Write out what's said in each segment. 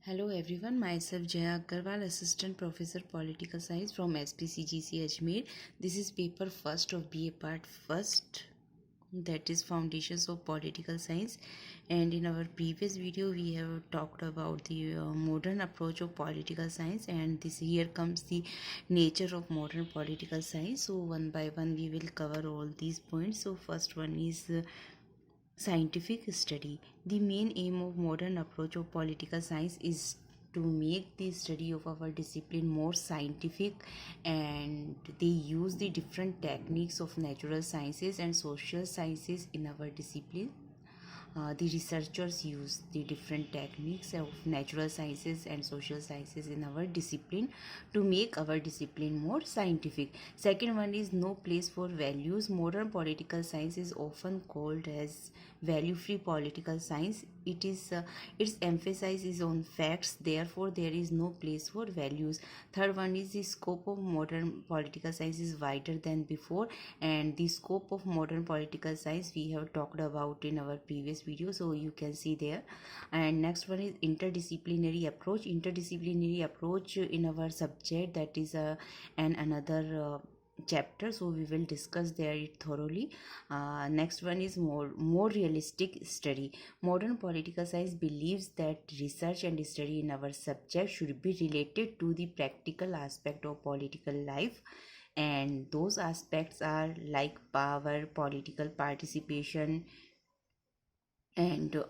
Hello everyone, myself Jaya Agarwal, Assistant Professor Political Science from SPCGC Ajmer. This is paper first of BA part first, that is Foundations of Political Science. And in our previous video we have talked about the modern approach of political science, and this here comes the nature of modern political science. So one by one we will cover all these points. So first one is scientific study. The main aim of modern approach of political science is to make the study of our discipline more scientific, and they use the different techniques of natural sciences and social sciences in our discipline. The researchers use the different techniques of natural sciences and social sciences in our discipline to make our discipline more scientific. Second one is no place for values. Modern political science is often called as value-free political science. Its emphasis is on facts, therefore there is no place for values. Third one is the scope of modern political science is wider than before, and the scope of modern political science we have talked about in our previous video, so you can see there. And next one is interdisciplinary approach. Interdisciplinary approach in our subject, that is another chapter, so we will discuss there it thoroughly. Next one is more realistic study. Modern political science believes that research and study in our subject should be related to the practical aspect of political life, and those aspects are like power, political participation, and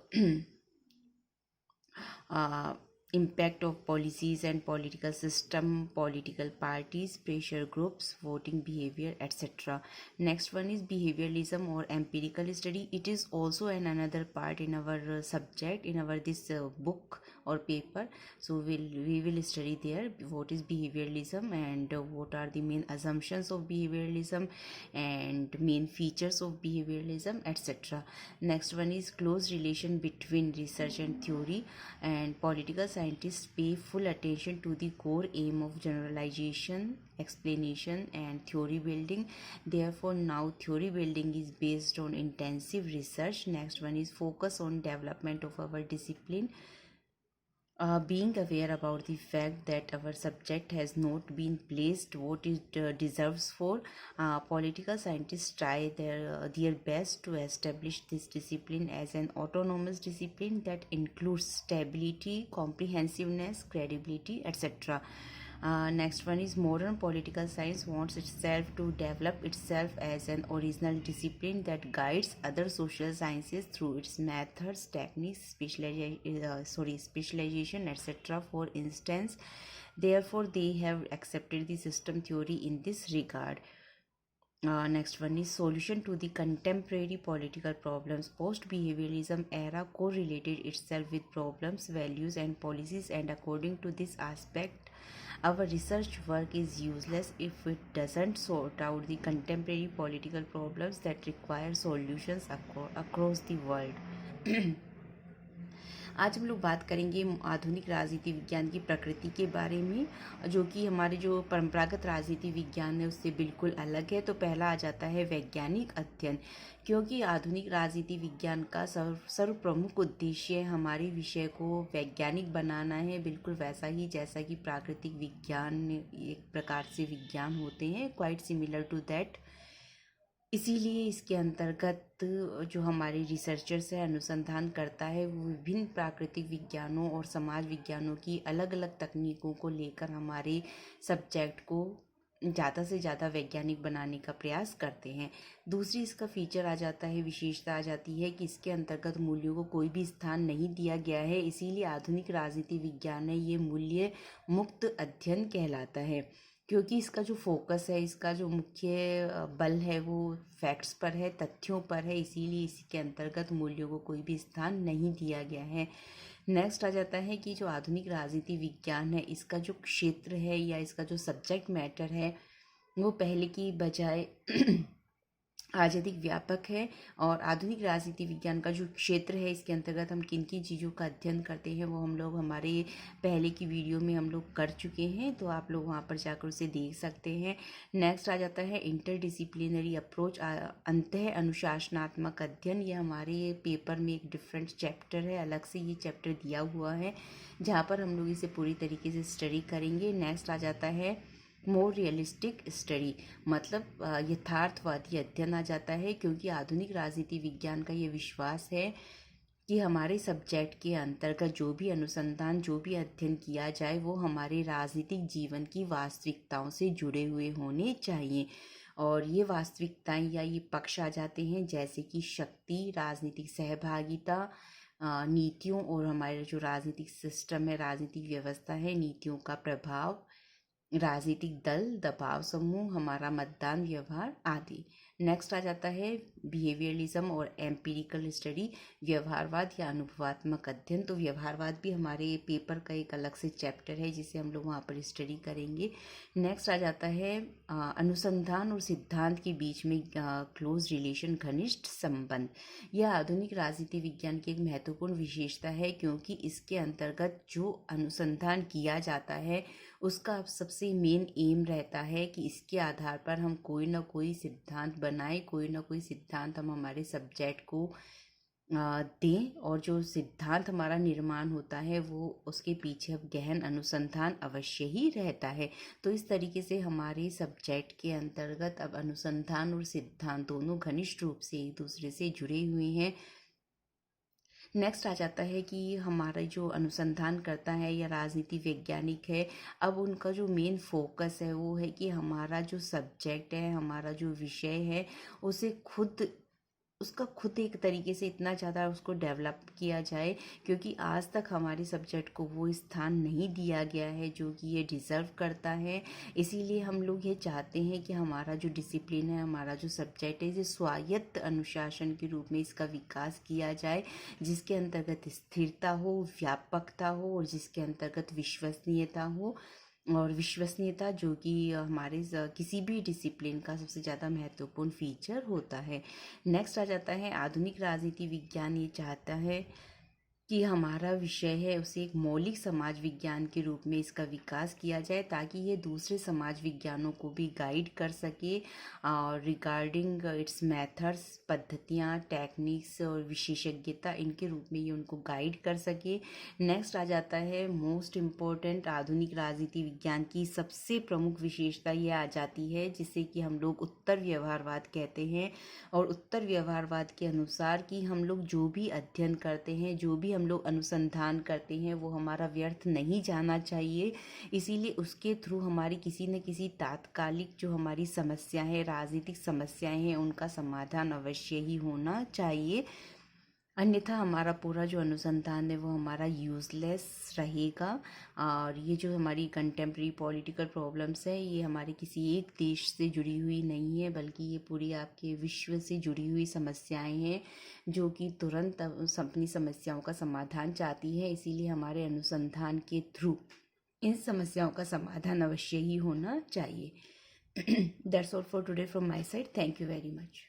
uh, impact of policies and political system, political parties, pressure groups, voting behavior, etc. Next one is behavioralism or empirical study. It is also another part in our subject, in our this book or paper. So we will study there what is behavioralism, and what are the main assumptions of behavioralism and main features of behavioralism, etc. Next one is close relation between research and theory, and political scientists pay full attention to the core aim of generalization, explanation, and theory building. Therefore now theory building is based on intensive research. Next one is focus on development of our discipline. Being aware about the fact that our subject has not been placed what it deserves for, political scientists try their best to establish this discipline as an autonomous discipline that includes stability, comprehensiveness, credibility, etc. Next one is modern political science wants itself to develop itself as an original discipline that guides other social sciences through its methods, techniques, specialization, etc. For instance, therefore they have accepted the system theory in this regard. Next one is solution to the contemporary political problems. Post-behavioralism era correlated itself with problems, values, and policies, and according to this aspect, our research work is useless if it doesn't sort out the contemporary political problems that require solutions across the world. आज हम लोग बात करेंगे आधुनिक राजनीति विज्ञान की प्रकृति के बारे में, जो कि हमारे जो परंपरागत राजनीति विज्ञान है उससे बिल्कुल अलग है। तो पहला आ जाता है वैज्ञानिक अध्ययन, क्योंकि आधुनिक राजनीति विज्ञान का सर्व प्रमुख उद्देश्य हमारे विषय को वैज्ञानिक बनाना है, बिल्कुल वैसा ही जैसा कि प्राकृतिक विज्ञान एक प्रकार से विज्ञान होते हैं, क्वाइट सिमिलर टू दैट। इसीलिए इसके अंतर्गत जो हमारे रिसर्चर्स है, अनुसंधान करता है, वो विभिन्न प्राकृतिक विज्ञानों और समाज विज्ञानों की अलग अलग तकनीकों को लेकर हमारे सब्जेक्ट को ज़्यादा से ज़्यादा वैज्ञानिक बनाने का प्रयास करते हैं। दूसरी इसका फीचर आ जाता है, विशेषता आ जाती है कि इसके अंतर्गत मूल्यों को कोई भी स्थान नहीं दिया गया है, इसीलिए आधुनिक राजनीति विज्ञान है ये मूल्य मुक्त अध्ययन कहलाता है, क्योंकि इसका जो फोकस है, इसका जो मुख्य बल है वो फैक्ट्स पर है, तथ्यों पर है, इसीलिए इसके अंतर्गत मूल्यों को कोई भी स्थान नहीं दिया गया है। नेक्स्ट आ जाता है कि जो आधुनिक राजनीति विज्ञान है, इसका जो क्षेत्र है या इसका जो सब्जेक्ट मैटर है वो पहले की बजाय आज अधिक व्यापक है। और आधुनिक राजनीति विज्ञान का जो क्षेत्र है, इसके अंतर्गत हम किन किन चीज़ों का अध्ययन करते हैं वो हम लोग हमारे पहले की वीडियो में हम लोग कर चुके हैं, तो आप लोग वहाँ पर जाकर उसे देख सकते हैं। नेक्स्ट आ जाता है इंटरडिसिप्लिनरी अप्रोच, अंतः अनुशासनात्मक अध्ययन। ये हमारे पेपर में एक डिफरेंट चैप्टर है, अलग से ये चैप्टर दिया हुआ है जहाँ पर हम लोग इसे पूरी तरीके से स्टडी करेंगे। नेक्स्ट आ जाता है मोर रियलिस्टिक स्टडी, मतलब यथार्थवादी अध्ययन आ जाता है, क्योंकि आधुनिक राजनीति विज्ञान का ये विश्वास है कि हमारे सब्जेक्ट के अंतर्गत जो भी अनुसंधान, जो भी अध्ययन किया जाए वो हमारे राजनीतिक जीवन की वास्तविकताओं से जुड़े हुए होने चाहिए। और ये वास्तविकताएं या ये पक्ष आ जाते हैं जैसे कि शक्ति, राजनीतिक सहभागिता, नीतियों और हमारे जो राजनीतिक सिस्टम है, राजनीतिक व्यवस्था है, नीतियों का प्रभाव, राजनीतिक दल, दबाव समूह, हमारा मतदान व्यवहार आदि। नेक्स्ट आ जाता है बिहेवियरलिज्म और एम्पिरिकल स्टडी, व्यवहारवाद या अनुभवात्मक अध्ययन। तो व्यवहारवाद भी हमारे पेपर का एक अलग से चैप्टर है जिसे हम लोग वहाँ पर स्टडी करेंगे। नेक्स्ट आ जाता है अनुसंधान और सिद्धांत के बीच में क्लोज रिलेशन, घनिष्ठ संबंध। यह आधुनिक राजनीति विज्ञान की एक महत्वपूर्ण विशेषता है, क्योंकि इसके अंतर्गत जो अनुसंधान किया जाता है उसका सबसे मेन एम रहता है कि इसके आधार पर हम कोई ना कोई सिद्धांत बनाएं, कोई ना कोई सिद्धांत हम हमारे सब्जेक्ट को दें, और जो सिद्धांत हमारा निर्माण होता है वो उसके पीछे अब गहन अनुसंधान अवश्य ही रहता है। तो इस तरीके से हमारे सब्जेक्ट के अंतर्गत अब अनुसंधान और सिद्धांत दोनों घनिष्ठ रूप से एक दूसरे से जुड़े हुए हैं। नेक्स्ट आ जाता है कि हमारा जो अनुसंधान करता है या राजनीति वैज्ञानिक है, अब उनका जो मेन फोकस है वो है कि हमारा जो सब्जेक्ट है, हमारा जो विषय है, उसे उसका खुद एक तरीके से इतना ज़्यादा उसको डेवलप किया जाए, क्योंकि आज तक हमारे सब्जेक्ट को वो स्थान नहीं दिया गया है जो कि ये डिज़र्व करता है। इसीलिए हम लोग ये चाहते हैं कि हमारा जो डिसिप्लिन है, हमारा जो सब्जेक्ट है, इसे स्वायत्त अनुशासन के रूप में इसका विकास किया जाए, जिसके अंतर्गत स्थिरता हो, व्यापकता हो और जिसके अंतर्गत विश्वसनीयता हो। और विश्वसनीयता जो कि हमारे किसी भी डिसिप्लिन का सबसे ज़्यादा महत्वपूर्ण फीचर होता है। नेक्स्ट आ जाता है आधुनिक राजनीति विज्ञान ये चाहता है कि हमारा विषय है उसे एक मौलिक समाज विज्ञान के रूप में इसका विकास किया जाए, ताकि ये दूसरे समाज विज्ञानों को भी गाइड कर सके और रिगार्डिंग इट्स मेथड्स, पद्धतियाँ, टेक्निक्स और विशेषज्ञता, इनके रूप में ये उनको गाइड कर सके। नेक्स्ट आ जाता है मोस्ट इम्पोर्टेंट, आधुनिक राजनीति विज्ञान की सबसे प्रमुख विशेषता ये आ जाती है जिसे कि हम लोग उत्तर व्यवहारवाद कहते हैं। और उत्तर व्यवहारवाद के अनुसार कि हम लोग जो भी अध्ययन करते हैं, जो भी हम लोग अनुसंधान करते हैं, वो हमारा व्यर्थ नहीं जाना चाहिए। इसीलिए उसके थ्रू हमारी किसी न किसी तात्कालिक जो हमारी समस्या है, राजनीतिक समस्याएं हैं, उनका समाधान अवश्य ही होना चाहिए। अन्यथा हमारा पूरा जो अनुसंधान है वो हमारा यूज़लेस रहेगा। और ये जो हमारी कंटेम्प्रेरी पॉलिटिकल प्रॉब्लम्स है, ये हमारे किसी एक देश से जुड़ी हुई नहीं है, बल्कि ये पूरी आपके विश्व से जुड़ी हुई समस्याएं हैं जो कि तुरंत अपनी समस्याओं का समाधान चाहती है। इसीलिए हमारे अनुसंधान के थ्रू इन समस्याओं का समाधान अवश्य ही होना चाहिए। That's all for today from my side. Thank you very much.